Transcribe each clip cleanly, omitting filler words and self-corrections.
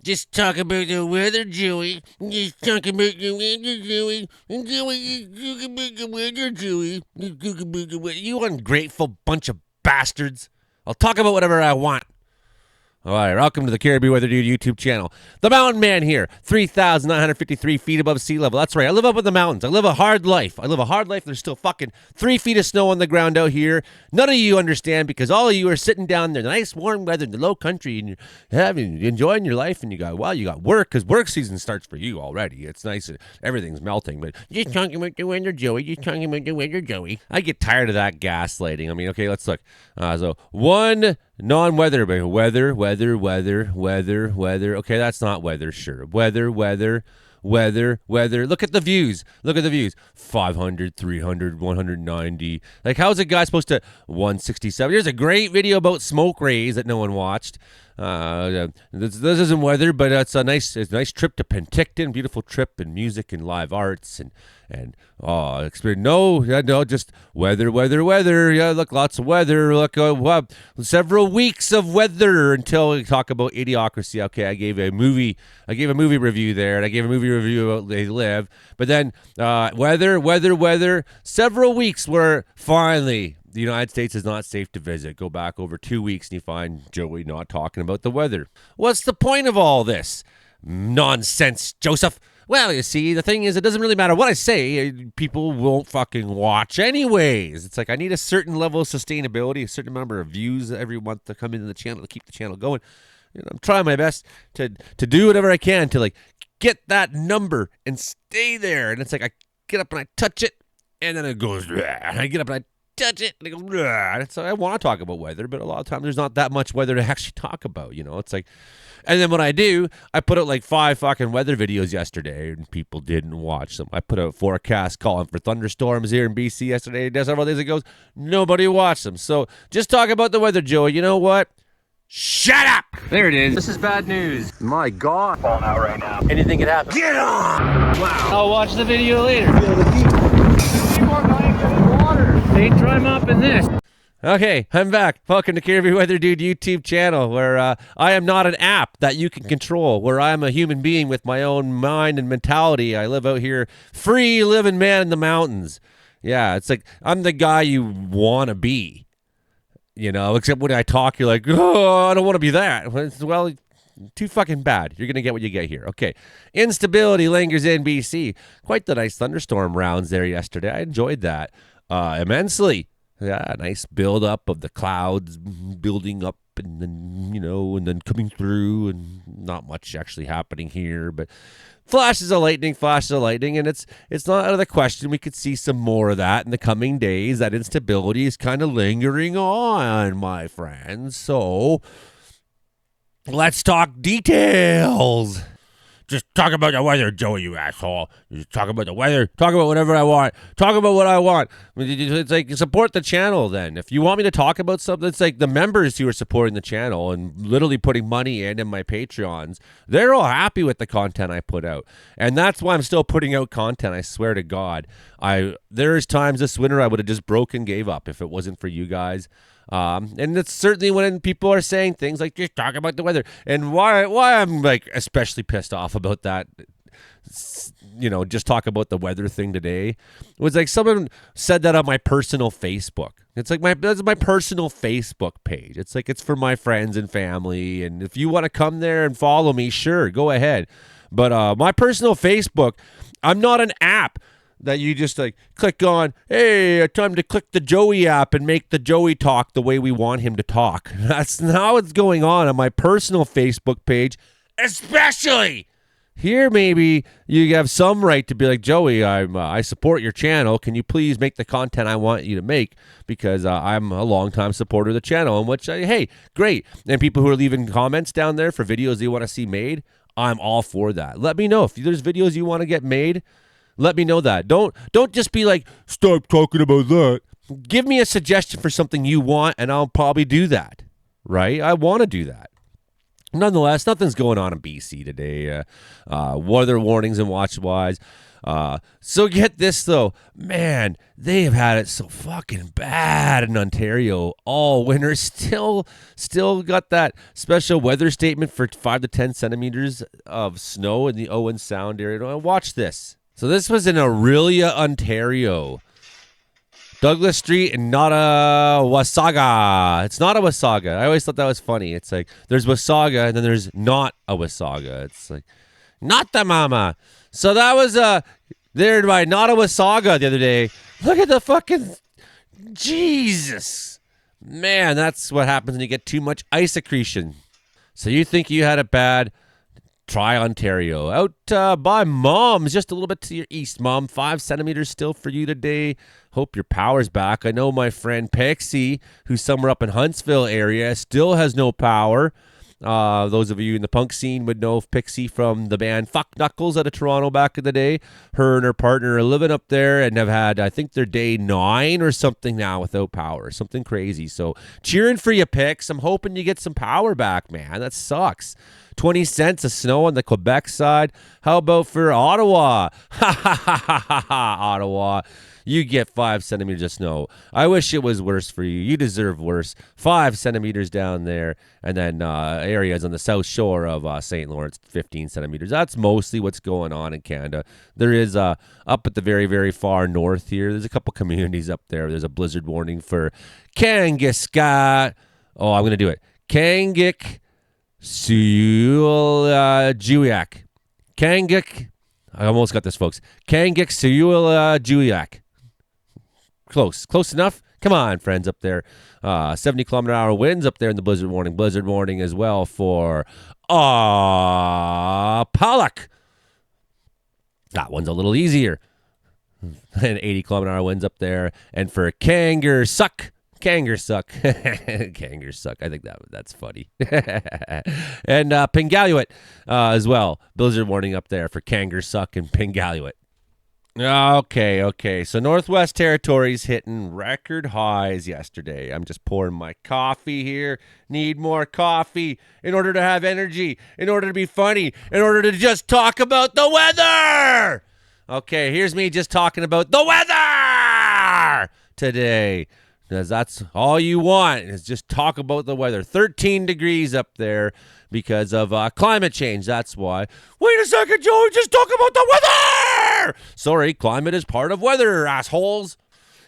Just talk about the weather, Joey. Just talk about the weather, Joey. Joey, just talk about the weather, Joey. Just talk about the weather. You ungrateful bunch of bastards. I'll talk about whatever I want. All right, welcome to the Caribbean Weather Dude YouTube channel. The Mountain Man here, 3,953 feet above sea level. That's right, I live up in the mountains. I live a hard life. There's still fucking 3 feet of snow on the ground out here. None of you understand because all of you are sitting down there, nice warm weather in the low country, and you're enjoying your life, and you got work, because work season starts for you already. It's nice, everything's melting, but just talking about the weather, Joey. Just talking about the weather, Joey. I get tired of that gaslighting. I mean, okay, let's look. So one non-weather, but weather. Okay, that's not weather, sure. Weather. Look at the views. 500, 300, 190. Like, how's a guy supposed to 167? Here's a great video about smoke rays that no one watched. This isn't weather, but it's a nice trip to Penticton. Beautiful trip, and music and live arts and experience. No, just weather. Yeah, look, lots of weather. Look, several weeks of weather until we talk about Idiocracy. Okay, I gave a movie review there, and I gave a movie review about They Live. But then weather. Several weeks where finally the United States is not safe to visit. Go back over 2 weeks and you find Joey not talking about the weather. What's the point of all this nonsense, Joseph? Well, you see, the thing is, it doesn't really matter what I say. People won't fucking watch anyways. It's like I need a certain level of sustainability, a certain number of views every month to come into the channel to keep the channel going. I'm trying my best to do whatever I can to, like, get that number and stay there. And it's like I get up and I touch it, and then it goes, and I get up and I touch it, and it goes, and so I want to talk about weather, but a lot of times there's not that much weather to actually talk about, It's like, and then when I do, I put out like 5 fucking weather videos yesterday, and people didn't watch them. I put out forecast calling for thunderstorms here in BC yesterday, several days ago. Nobody watched them. So just talk about the weather, Joey. You know what? Shut up! There it is. This is bad news. My God. Falling out right now. Anything could happen. Get on! Wow. I'll watch the video later. They try mopping this. Okay, I'm back. Welcome to Caribbean Weather Dude YouTube channel, where I am not an app that you can control, where I am a human being with my own mind and mentality. I live out here, free living man in the mountains. Yeah, it's like I'm the guy you want to be. Except when I talk, you're like, oh, I don't want to be that. Well, too fucking bad. You're going to get what you get here. Okay. Instability lingers in BC. Quite the nice thunderstorm rounds there yesterday. I enjoyed that immensely. Yeah, nice build up of the clouds building up and then, and then coming through, and not much actually happening here, but flashes of lightning, and it's not out of the question we could see some more of that in the coming days. That instability is kind of lingering on, my friends. So let's talk details. Just talk about the weather, Joey, you asshole. Just talk about the weather. Talk about whatever I want. Talk about what I want. It's like, support the channel then. If you want me to talk about something, it's like the members who are supporting the channel and literally putting money in my Patreons, they're all happy with the content I put out. And that's why I'm still putting out content, I swear to God. There's times this winter I would have just broken, gave up if it wasn't for you guys. And it's certainly when people are saying things like, just talk about the weather, and why I'm like especially pissed off about that, just talk about the weather thing today. It was like someone said that on my personal Facebook. It's like that's my personal Facebook page. It's like, it's for my friends and family. And if you want to come there and follow me, sure, go ahead. But, my personal Facebook, I'm not an app that you just like click on, hey, time to click the Joey app and make the Joey talk the way we want him to talk. That's not what's going on my personal Facebook page, especially. Here, maybe you have some right to be like, Joey, I support your channel. Can you please make the content I want you to make? Because I'm a longtime supporter of the channel, in which, hey, great. And people who are leaving comments down there for videos you want to see made, I'm all for that. Let me know if there's videos you want to get made. Let me know that. Don't just be like, stop talking about that. Give me a suggestion for something you want, and I'll probably do that, right? I want to do that. Nonetheless, nothing's going on in BC today. Weather warnings and watch-wise. So get this, though. Man, they have had it so fucking bad in Ontario all winter. Still got that special weather statement for 5 to 10 centimeters of snow in the Owen Sound area. Watch this. So this was in Aurelia, Ontario. Douglas Street and Wasaga. It's not a Wasaga. I always thought that was funny. It's like there's Wasaga and then there's not a Wasaga. It's like not the mama. So that was there by not a Wasaga the other day. Look at the fucking Jesus. Man, that's what happens when you get too much ice accretion. So you think you had it bad? Try Ontario. Out by Mom's, just a little bit to your east, Mom. 5 centimeters still for you today. Hope your power's back. I know my friend Pixie, who's somewhere up in Huntsville area, still has no power. Those of you in the punk scene would know Pixie from the band Fuck Knuckles out of Toronto back in the day. Her and her partner are living up there and have had, I think, their day 9 or something now without power. Something crazy. So cheering for you, Pix. I'm hoping you get some power back, man. That sucks. 20 cents of snow on the Quebec side. How about for Ottawa? Ha ha ha ha ha ha, Ottawa. You get 5 centimeters of snow. I wish it was worse for you. You deserve worse. 5 centimeters down there. And then areas on the south shore of St. Lawrence, 15 centimeters. That's mostly what's going on in Canada. There is up at the very, very far north here. There's a couple communities up there. There's a blizzard warning for Kangaskhat. Oh, I'm going to do it. Kangik Suyul-Juiak. Kangik. I almost got this, folks. Kangik Suyul-Juiak. Close enough. Come on, friends up there. 70-kilometer-hour winds up there in the blizzard warning. Blizzard warning as well for Pollock. That one's a little easier. And 80-kilometer-hour winds up there. And for Kangarsuck. Kangarsuck. Kangarsuck. I think that's funny. And Pingaluit as well. Blizzard warning up there for Kangarsuck and Pingaluit. Okay. So Northwest Territories hitting record highs yesterday. I'm just pouring my coffee here. Need more coffee in order to have energy, in order to be funny, in order to just talk about the weather. Okay, here's me just talking about the weather today. Because that's all you want is just talk about the weather. 13 degrees up there because of climate change. That's why. Wait a second, Joe. Just talk about the weather. Sorry, climate is part of weather, assholes.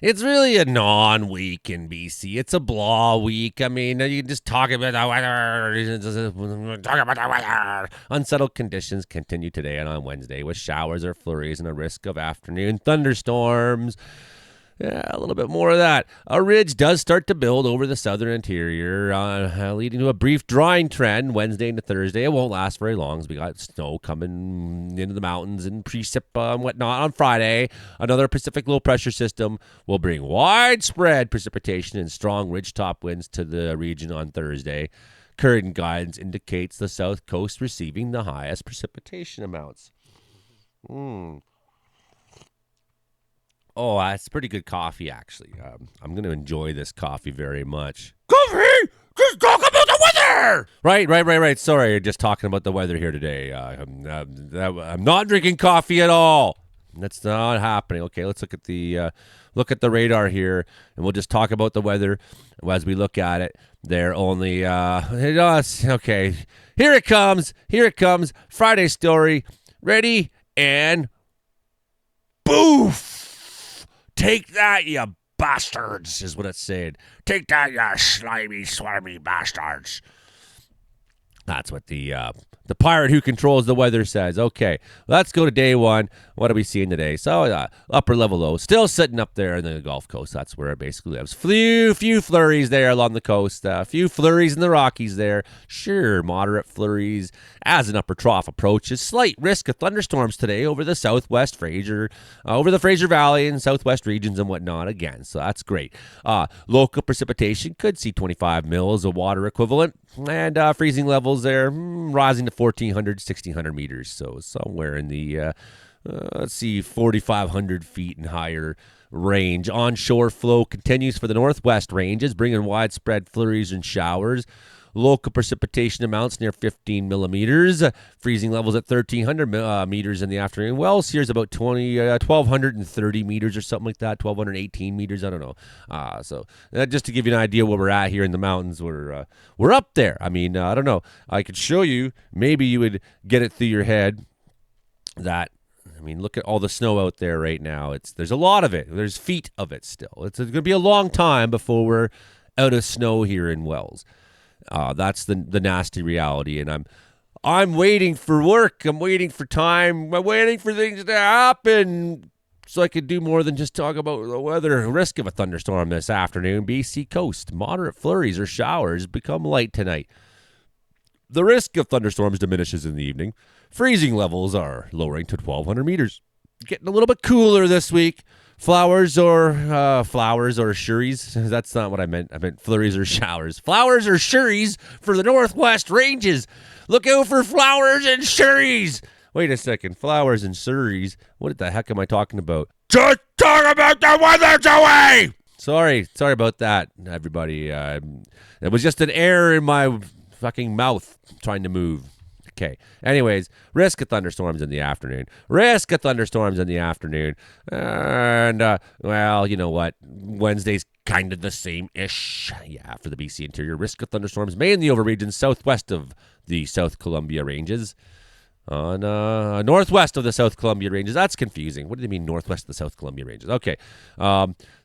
It's really a non-week in BC. It's a blah week. I mean, you can just talk about the weather. Talk about the weather. Unsettled conditions continue today and on Wednesday with showers or flurries and a risk of afternoon thunderstorms. Yeah, a little bit more of that. A ridge does start to build over the southern interior, leading to a brief drying trend Wednesday into Thursday. It won't last very long as we got snow coming into the mountains and precip and whatnot on Friday. Another Pacific low pressure system will bring widespread precipitation and strong ridgetop winds to the region on Thursday. Current guidance indicates the south coast receiving the highest precipitation amounts. Oh, that's pretty good coffee, actually. I'm going to enjoy this coffee very much. Coffee! Just talk about the weather! Right. Sorry, just talking about the weather here today. I'm not drinking coffee at all. That's not happening. Okay, let's look at the radar here, and we'll just talk about the weather as we look at it. They're only okay. Here it comes. Friday story. Ready and boof! Take that, you bastards, is what it said. Take that, you slimy, swarmy bastards. That's what the pirate who controls the weather says. Okay, let's go to day one. What are we seeing today? So upper level low, still sitting up there in the Gulf Coast. That's where it basically lives. Few flurries there along the coast. A few flurries in the Rockies there. Sure, moderate flurries as an upper trough approaches. Slight risk of thunderstorms today over the southwest Fraser, over the Fraser Valley and southwest regions and whatnot again. So that's great. Local precipitation could see 25 mils of water equivalent. And freezing levels there rising to 1,400, 1,600 meters. So somewhere in the, 4,500 feet and higher range. Onshore flow continues for the northwest ranges, bringing widespread flurries and showers. Local precipitation amounts near 15 millimeters. Freezing levels at 1,300 meters in the afternoon. Wells here is about 1,230 meters or something like that. 1,218 meters. I don't know. So just to give you an idea where we're at here in the mountains, we're up there. I mean, I don't know. I could show you. Maybe you would get it through your head that. I mean, look at all the snow out there right now. There's a lot of it. There's feet of it still. It's going to be a long time before we're out of snow here in Wells. That's the nasty reality, and I'm waiting for work. I'm waiting for time. I'm waiting for things to happen so I could do more than just talk about the weather. Risk of a thunderstorm this afternoon. BC coast. Moderate flurries or showers become light tonight. The risk of thunderstorms diminishes in the evening. Freezing levels are lowering to 1,200 meters. Getting a little bit cooler this week. Flowers or shuries. That's not what I meant. I meant flurries or showers. Flowers or shuries for the Northwest Ranges. Look out for flowers and shuries. Wait a second. Flowers and shuries. What the heck am I talking about? Just talk about the weather, Joey! Sorry about that, everybody. It was just an error in my fucking mouth trying to move. Okay. Anyways, risk of thunderstorms in the afternoon. And, well, you know what? Wednesday's kind of the same-ish. Yeah, for the BC interior. Risk of thunderstorms mainly over regions southwest of the South Columbia Ranges. On northwest of the South Columbia Ranges. That's confusing. What do they mean northwest of the South Columbia Ranges? Okay.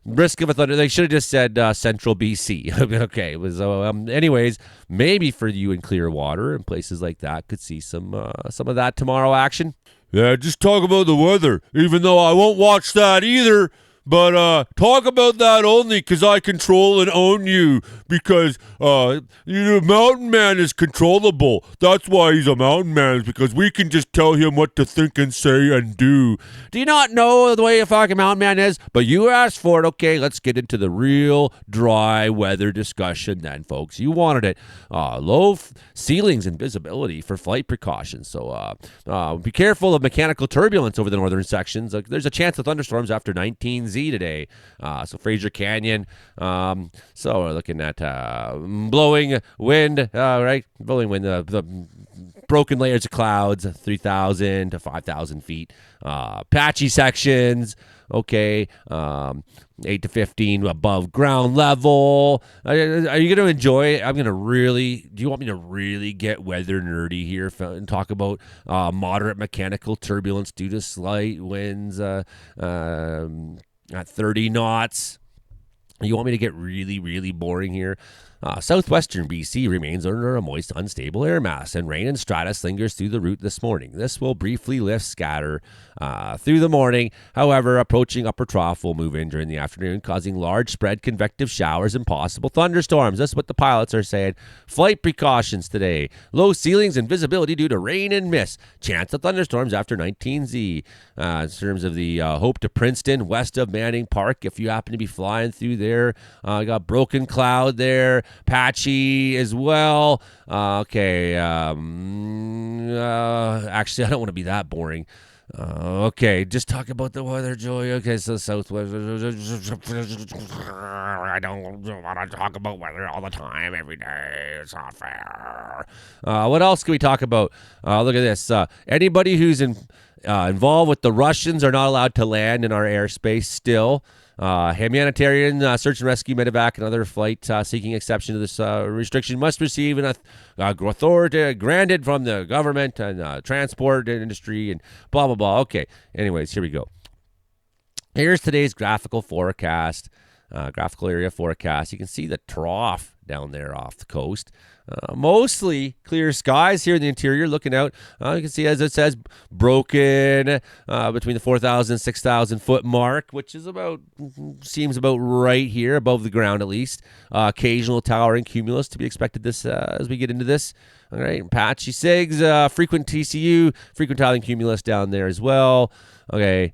Risk of a thunder. They should have just said central BC. Okay. It was. Anyways, maybe for you in Clearwater and places like that could see some of that tomorrow action. Yeah, just talk about the weather. Even though I won't watch that either. But talk about that only because I control and own you. Because mountain man is controllable. That's why he's a mountain man, is because we can just tell him what to think and say and do. Do you not know the way a fucking mountain man is? But you asked for it. Okay, let's get into the real dry weather discussion then, folks. You wanted it. Low ceilings and visibility for flight precautions. So be careful of mechanical turbulence over the northern sections. There's a chance of thunderstorms after 19Z today. So Fraser Canyon. So we're looking at blowing wind, right? Blowing wind, the broken layers of clouds, 3,000 to 5,000 feet. Patchy sections, okay, 8 to 15 above ground level. Are you going to enjoy it? Do you want me to really get weather nerdy here and talk about moderate mechanical turbulence due to slight winds at 30 knots? You want me to get really, really boring here? Southwestern BC remains under a moist, unstable air mass, and rain and stratus lingers through the route this morning. This will briefly lift scatter through the morning. However, approaching upper trough will move in during the afternoon, causing large spread convective showers and possible thunderstorms. That's what the pilots are saying. Flight precautions today. Low ceilings and visibility due to rain and mist. Chance of thunderstorms after 19Z. In terms of the Hope to Princeton, west of Manning Park, if you happen to be flying through there. Got broken cloud there. Patchy as well. Okay. Actually, I don't want to be that boring. Okay, just talk about the weather, Joey. Okay, so Southwest. I don't want to talk about weather all the time, every day. It's not fair. What else can we talk about? Look at this. Anybody who's involved with the Russians are not allowed to land in our airspace still. Humanitarian search and rescue, medevac, and other flight seeking exception to this restriction must receive an authority granted from the government and transport industry and blah, blah, blah. Okay. Anyways, here we go. Here's today's graphical forecast, graphical area forecast. You can see the trough down there off the coast. Mostly clear skies here in the interior. Looking out, you can see, as it says, broken between the 4,000 and 6,000 foot mark, which is seems about right here above the ground at least. Occasional towering cumulus to be expected this as we get into this. All right, patchy SIGs, frequent TCU, frequent towering cumulus down there as well. Okay,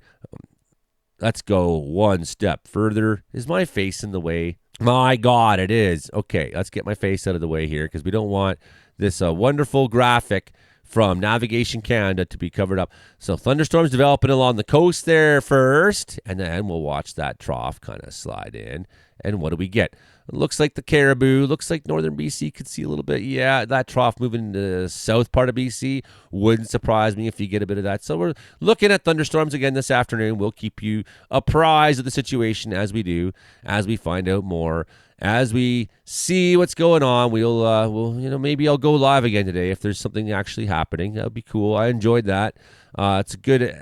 let's go one step further. Is my face in the way? My God, it is. Okay, let's get my face out of the way here because we don't want this wonderful graphic from Navigation Canada to be covered up. So thunderstorms developing along the coast there first, and then we'll watch that trough kind of slide in. And what do we get? Looks like the Caribou. Looks like northern BC could see a little bit. Yeah, that trough moving to the south part of BC wouldn't surprise me if you get a bit of that. So we're looking at thunderstorms again this afternoon. We'll keep you apprised of the situation as we do, as we find out more, as we see what's going on. We'll maybe I'll go live again today if there's something actually happening. That would be cool. I enjoyed that. It's a good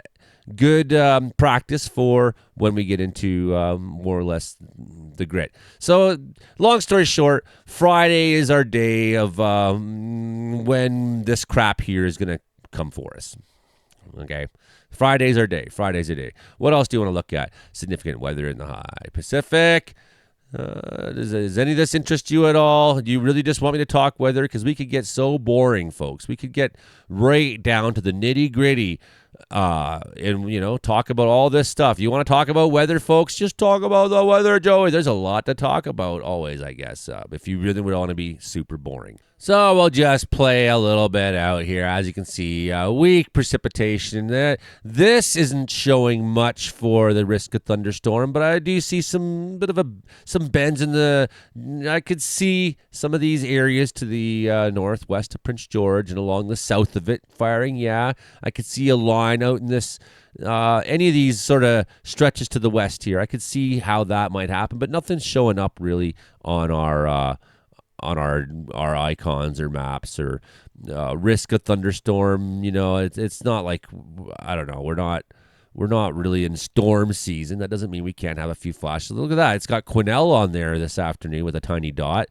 practice for when we get into more or less the grit. So long story short, Friday is our day of when this crap here is going to come for us. Okay. Friday's our day. Friday's a day. What else do you want to look at? Significant weather in the high Pacific. Does any of this interest you at all? Do you really just want me to talk weather? Because we could get so boring, folks. We could get right down to the nitty gritty and talk about all this stuff. You want to talk about weather, folks? Just talk about the weather, Joey. There's a lot to talk about always, I guess, if you really would want to be super boring. So we'll just play a little bit out here. As you can see, weak precipitation. This isn't showing much for the risk of thunderstorm, but I do see some bends in the. I could see some of these areas to the northwest of Prince George and along the south of it firing. Yeah, I could see a line out in this. Any of these sort of stretches to the west here, I could see how that might happen, but nothing's showing up really on our icons or maps or risk of thunderstorm. It's not like, I don't know, we're not really in storm season. That doesn't mean we can't have a few flashes. Look at that. It's got Quesnel on there this afternoon with a tiny dot.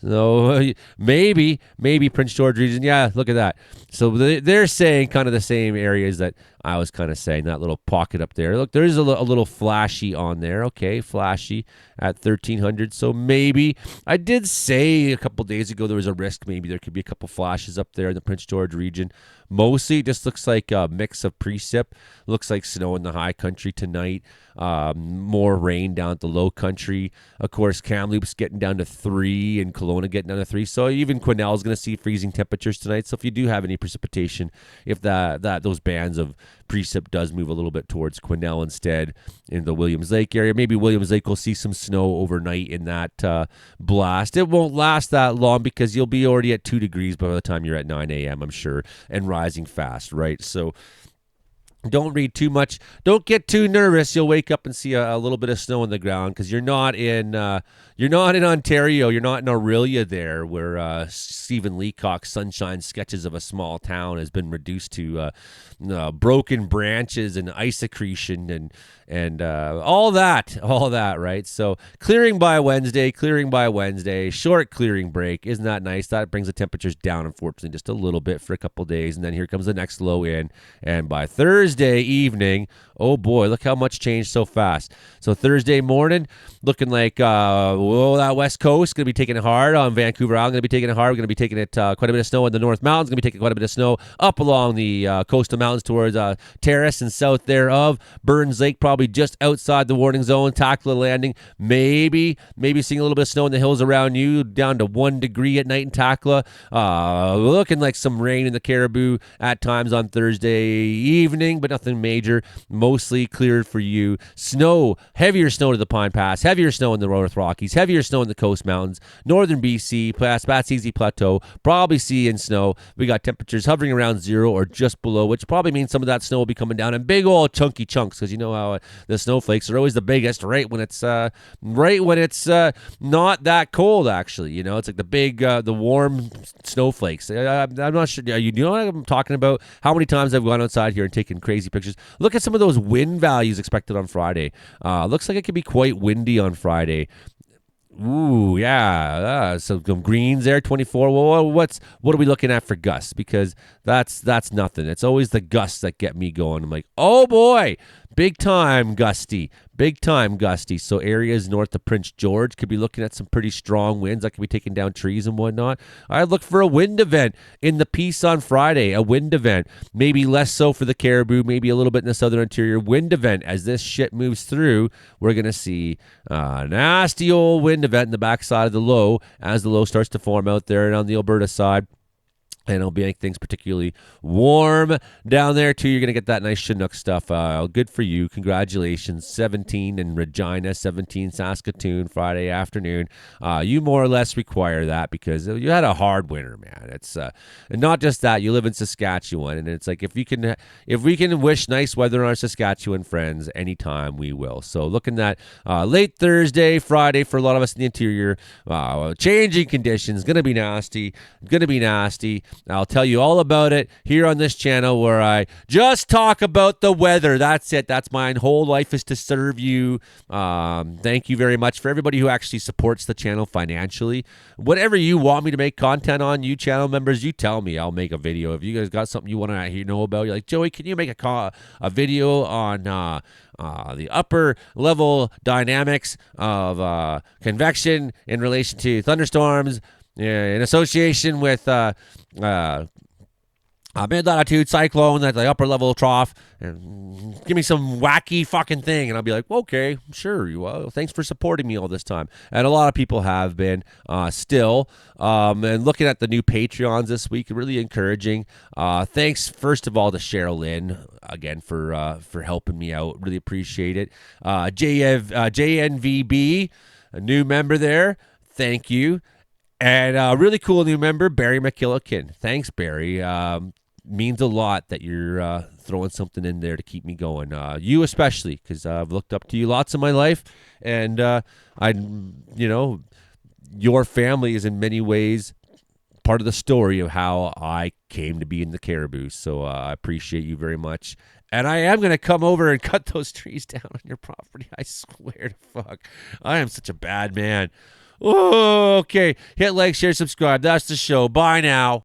So maybe Prince George region. Yeah, look at that. So they're saying kind of the same areas that I was kind of saying, that little pocket up there. Look, there's a little flashy on there. Okay, flashy at 1,300. So maybe, I did say a couple days ago there was a risk. Maybe there could be a couple flashes up there in the Prince George region. Mostly just looks like a mix of precip. Looks like snow in the high country tonight. More rain down at the low country. Of course, Kamloops getting down to 3 and Kelowna getting down to 3. So even Quesnel is going to see freezing temperatures tonight. So if you do have any precipitation, if those bands of precip does move a little bit towards Quesnel instead in the Williams Lake area, maybe Williams Lake will see some snow overnight in that blast. It won't last that long because you'll be already at 2 degrees by the time you're at 9 a.m., I'm sure, and rising fast, right? So don't read too much. Don't get too nervous. You'll wake up and see a little bit of snow on the ground because you're not in Ontario. You're not in Aurelia there, where Stephen Leacock's Sunshine Sketches of a Small Town has been reduced to broken branches and ice accretion and all that, right? So clearing by Wednesday, short clearing break. Isn't that nice? That brings the temperatures down, unfortunately, just a little bit for a couple days, and then here comes the next low in, and by Thursday evening, oh boy, look how much changed so fast. So Thursday morning, looking like that West Coast going to be taking it hard on Vancouver Island. Going to be taking it hard. We're going to be taking it quite a bit of snow in the North Mountains. Going to be taking quite a bit of snow up along the coastal mountains towards Terrace and south thereof. Burns Lake probably just outside the warning zone. Takla Landing maybe seeing a little bit of snow in the hills around you, down to 1 degree at night in Takla. Looking like some rain in the Caribou at times on Thursday evening, but nothing major. Mostly cleared for you. Snow, heavier snow to the Pine Pass, heavier snow in the North Rockies, heavier snow in the Coast Mountains, northern BC, past Batsy Plateau, probably seeing snow. We got temperatures hovering around 0 or just below, which probably means some of that snow will be coming down in big old chunky chunks, because you know how the snowflakes are always the biggest right when it's not that cold, actually. It's like the big, the warm snowflakes. I'm not sure. You know what I'm talking about? How many times I've gone outside here and taken crazy pictures. Look at some of those wind values expected on Friday. Looks like it could be quite windy on Friday. Ooh, yeah. So some greens there, 24. Well, what are we looking at for gusts? Because that's nothing. It's always the gusts that get me going. I'm like, oh boy, big time gusty. So areas north of Prince George could be looking at some pretty strong winds that could be taking down trees and whatnot. I look for a wind event in the piece on Friday, a wind event. Maybe less so for the Caribou, maybe a little bit in the southern interior. Wind event. As this shit moves through, we're going to see a nasty old wind event in the backside of the low as the low starts to form out there and on the Alberta side. And it'll make things particularly warm down there, too. You're going to get that nice Chinook stuff. Good for you. Congratulations. 17 in Regina, 17 Saskatoon, Friday afternoon. You more or less require that because you had a hard winter, man. It's and not just that. You live in Saskatchewan, and it's like if we can wish nice weather on our Saskatchewan friends anytime, we will. So looking at late Thursday, Friday for a lot of us in the interior. Changing conditions. Going to be nasty. I'll tell you all about it here on this channel where I just talk about the weather. That's it. That's my whole life is to serve you. Thank you very much for everybody who actually supports the channel financially. Whatever you want me to make content on, you channel members, you tell me. I'll make a video. If you guys got something you want to know about, you're like, Joey, can you make a video on the upper level dynamics of convection in relation to thunderstorms, in association with mid-latitude cyclone at the upper level trough, and give me some wacky fucking thing, and I'll be like, okay, sure, you will. Thanks for supporting me all this time. And a lot of people have been still. And looking at the new Patreons this week, really encouraging. Thanks, first of all, to Cheryl Lynn again for helping me out. Really appreciate it. JNVB, a new member there. Thank you. And a really cool new member, Barry McKillican. Thanks, Barry. Means a lot that you're throwing something in there to keep me going. You especially, because I've looked up to you lots in my life. And, your family is in many ways part of the story of how I came to be in the Caribou. So I appreciate you very much. And I am going to come over and cut those trees down on your property. I swear to fuck. I am such a bad man. Oh, okay. Hit like, share, subscribe. That's the show. Bye now.